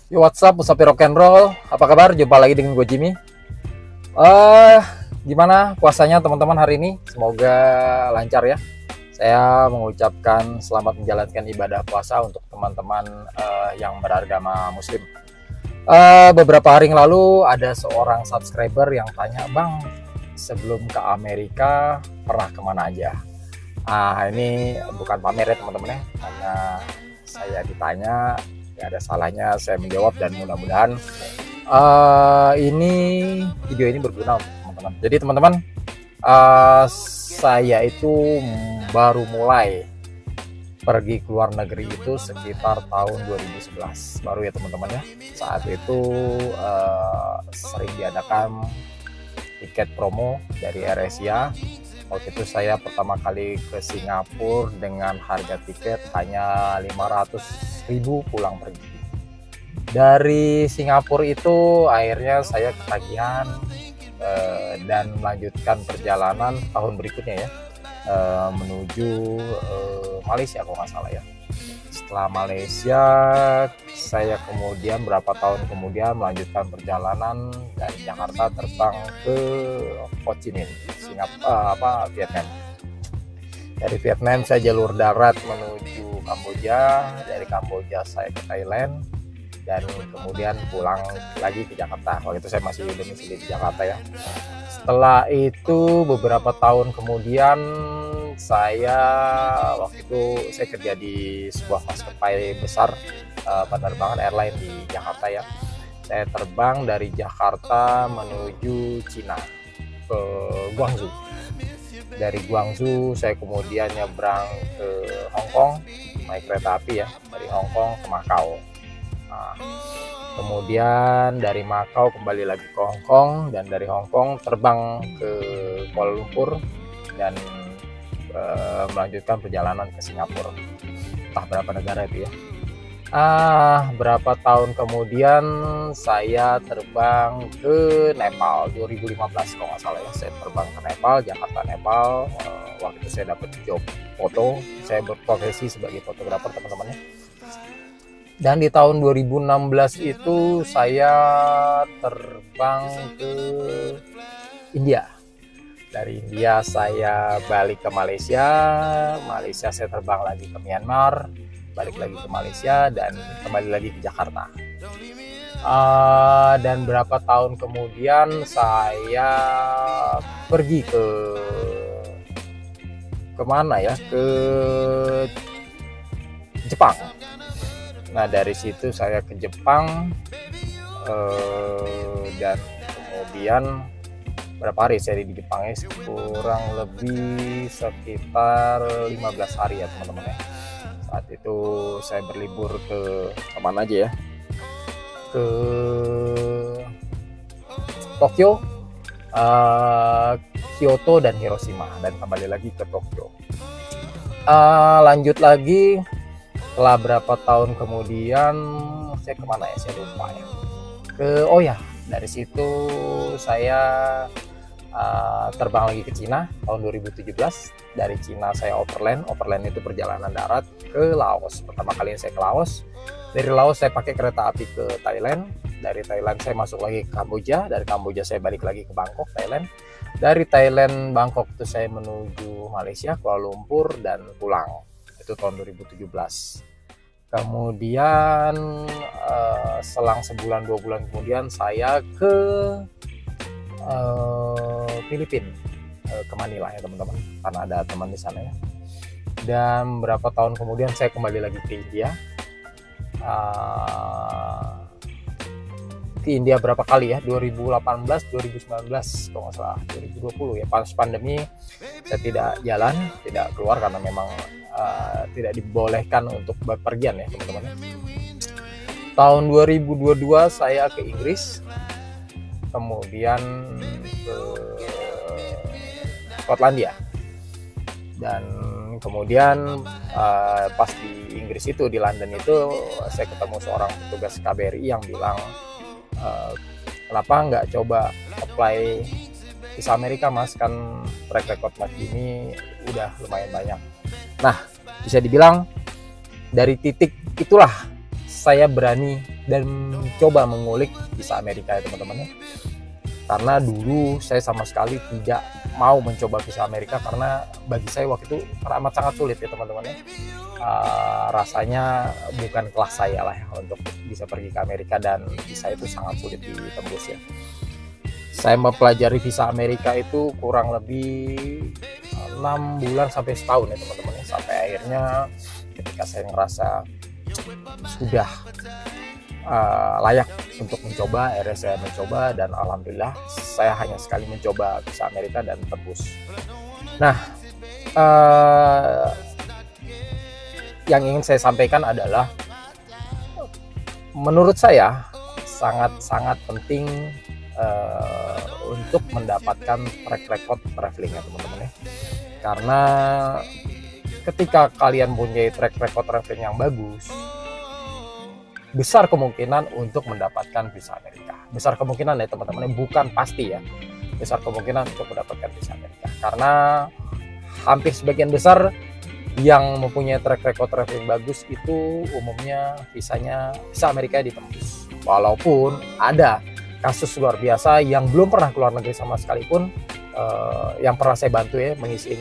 Yo, what's up, Musafi Rock and Roll. Apa kabar? Jumpa lagi dengan gue Jimmy. Eh, Gimana puasanya teman-teman hari ini? Semoga lancar ya. Saya mengucapkan selamat menjalankan ibadah puasa untuk teman-teman yang beragama Muslim. Beberapa hari yang lalu ada seorang subscriber yang tanya, Bang, sebelum ke Amerika pernah kemana aja? Ini bukan pamer ya teman-teman ya, karena saya ditanya, gak ada salahnya saya menjawab, dan mudah-mudahan video ini berguna untuk teman-teman. Jadi teman-teman, saya itu baru mulai pergi ke luar negeri itu sekitar tahun 2011 baru ya teman-teman ya. Saat itu sering diadakan tiket promo dari AirAsia. Waktu itu saya pertama kali ke Singapura dengan harga tiket hanya 500.000 pulang pergi. Dari Singapura itu akhirnya saya ketagihan dan melanjutkan perjalanan tahun berikutnya ya, menuju Malaysia kalau nggak salah ya. Setelah Malaysia, saya kemudian berapa tahun kemudian melanjutkan perjalanan dari Jakarta terbang ke Ho Chi Minh, Vietnam. Dari Vietnam saya jalur darat menuju Kamboja, dari Kamboja saya ke Thailand, dan kemudian pulang lagi ke Jakarta. Waktu itu saya masih domisili di Jakarta ya. Setelah itu beberapa tahun kemudian waktu itu saya kerja di sebuah maskapai besar penerbangan airline di Jakarta ya. Saya terbang dari Jakarta menuju Cina ke Guangzhou. Dari Guangzhou saya kemudian nyebrang ke Hong Kong naik kereta api ya, dari Hong Kong ke Macau. Kemudian dari Macau kembali lagi ke Hong Kong, dan dari Hong Kong terbang ke Kuala Lumpur dan melanjutkan perjalanan ke Singapura. Entah berapa negara itu ya. Berapa tahun kemudian saya terbang ke Nepal 2015 kalau nggak salah ya. Saya terbang ke Nepal, Jakarta Nepal. Waktu itu saya dapat job foto. Saya berprofesi sebagai fotografer teman-temannya. Dan di tahun 2016 itu saya terbang ke India. Dari India saya balik ke Malaysia. Malaysia saya terbang lagi ke Myanmar, balik lagi ke Malaysia, dan kembali lagi ke Jakarta. Dan berapa tahun kemudian saya pergi ke kemana ya? Ke Jepang. Nah dari situ saya ke Jepang, dan kemudian berapa hari saya di Jepang ya, kurang lebih sekitar 15 hari ya teman-teman ya. Saat itu saya berlibur ke kemana aja ya, ke Tokyo, Kyoto, dan Hiroshima, dan kembali lagi ke Tokyo. Lanjut lagi setelah berapa tahun kemudian saya kemana ya, saya lupa ya. Dari situ saya terbang lagi ke Cina tahun 2017. Dari Cina saya overland itu perjalanan darat ke Laos. Pertama kali saya ke Laos. Dari Laos saya pakai kereta api ke Thailand. Dari Thailand saya masuk lagi ke Kamboja. Dari Kamboja saya balik lagi ke Bangkok, Thailand. Dari Thailand, Bangkok itu saya menuju Malaysia, Kuala Lumpur, dan pulang. Itu tahun 2017. Kemudian selang sebulan 2 bulan kemudian saya ke Filipina, ke Manila ya teman-teman, karena ada teman di sana ya. Dan berapa tahun kemudian saya kembali lagi ke India. Ke India berapa kali ya, 2018, 2019 kalau nggak salah, 2020 ya, pas pandemi saya tidak jalan, tidak keluar karena memang tidak dibolehkan untuk bepergian ya teman-teman. Tahun 2022 saya ke Inggris, kemudian ke Skotlandia, dan kemudian pas di Inggris itu, di London itu, saya ketemu seorang petugas KBRI yang bilang, kenapa nggak coba apply visa Amerika mas, kan track record mas ini udah lumayan banyak. Nah bisa dibilang dari titik itulah saya berani dan coba mengulik visa Amerika ya teman-teman ya. Karena dulu saya sama sekali tidak mau mencoba visa Amerika karena bagi saya waktu itu amat sangat sulit ya teman-teman ya. Rasanya bukan kelas saya lah ya untuk bisa pergi ke Amerika, dan visa itu sangat sulit ditembus ya. Saya mempelajari visa Amerika itu kurang lebih 6 bulan sampai setahun ya teman-teman ya. Sampai akhirnya ketika saya ngerasa sudah layak untuk mencoba, akhirnya saya mencoba, dan alhamdulillah saya hanya sekali mencoba visa Amerika dan tembus. Nah, yang ingin saya sampaikan adalah menurut saya sangat-sangat penting untuk mendapatkan track record traveling ya teman-teman ya. Karena ketika kalian punya track record traveling yang bagus, besar kemungkinan untuk mendapatkan visa Amerika. Besar kemungkinan ya teman-teman, bukan pasti ya. Besar kemungkinan untuk mendapatkan visa Amerika. Karena hampir sebagian besar yang mempunyai track record traveling bagus itu umumnya visa Amerika ditembus. Walaupun ada kasus luar biasa yang belum pernah keluar negeri sama sekali pun, yang pernah saya bantu ya mengisi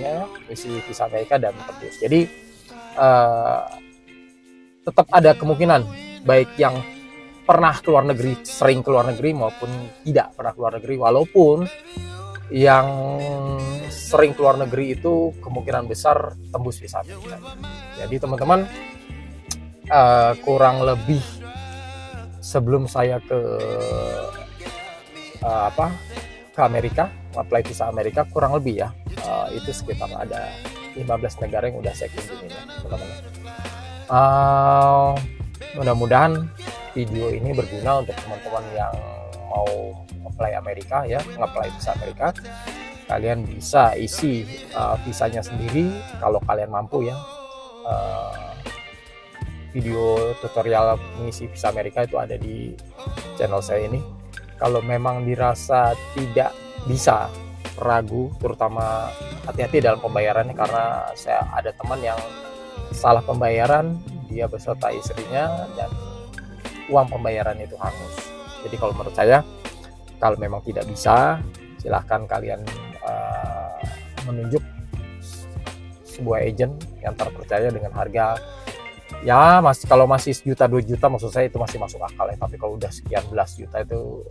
visa Amerika dan tembus. Jadi tetap ada kemungkinan baik yang pernah keluar negeri, sering keluar negeri, maupun tidak pernah keluar negeri. Walaupun yang sering keluar negeri itu kemungkinan besar tembus visa Amerika. Jadi teman-teman, kurang lebih sebelum saya ke Amerika, apply visa Amerika, kurang lebih ya itu sekitar ada 15 negara yang udah saya kunjungi ya teman-teman. Mudah-mudahan video ini berguna untuk teman-teman yang mau apply Amerika ya, nge-apply visa Amerika. Kalian bisa isi visanya sendiri kalau kalian mampu ya. Video tutorial mengisi visa Amerika itu ada di channel saya ini. Kalau memang dirasa tidak bisa, ragu, terutama hati-hati dalam pembayarannya, karena saya ada teman yang salah pembayaran, dia beserta istrinya, dan uang pembayaran itu hangus. Jadi kalau menurut saya, kalau memang tidak bisa, silahkan kalian menunjuk sebuah agen yang terpercaya dengan harga ya kalau masih 1 juta 2 juta maksud saya itu masih masuk akal ya. Tapi kalau udah sekian belas juta itu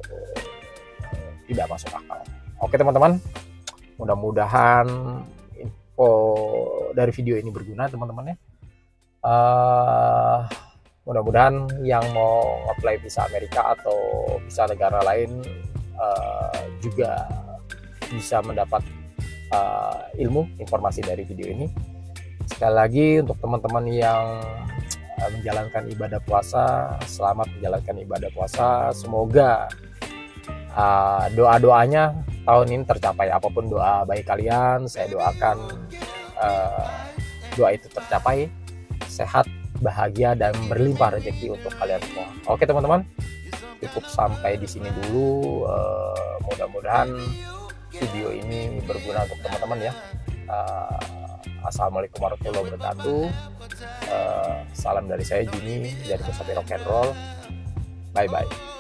tidak masuk akal. Oke teman-teman, mudah-mudahan info dari video ini berguna teman-teman ya. Mudah-mudahan yang mau apply visa Amerika atau visa negara lain juga bisa mendapat informasi dari video ini. Sekali lagi untuk teman-teman yang menjalankan ibadah puasa, selamat menjalankan ibadah puasa. Semoga doa-doanya tahun ini tercapai. Apapun doa baik kalian, saya doakan doa itu tercapai. Sehat, bahagia, dan berlimpah rezeki untuk kalian semua. Oke teman-teman, cukup sampai di sini dulu. Mudah-mudahan video ini berguna untuk teman-teman ya. Assalamualaikum warahmatullahi wabarakatuh. Salam dari saya Jimmy dari Musafir Rock and Roll. Bye bye.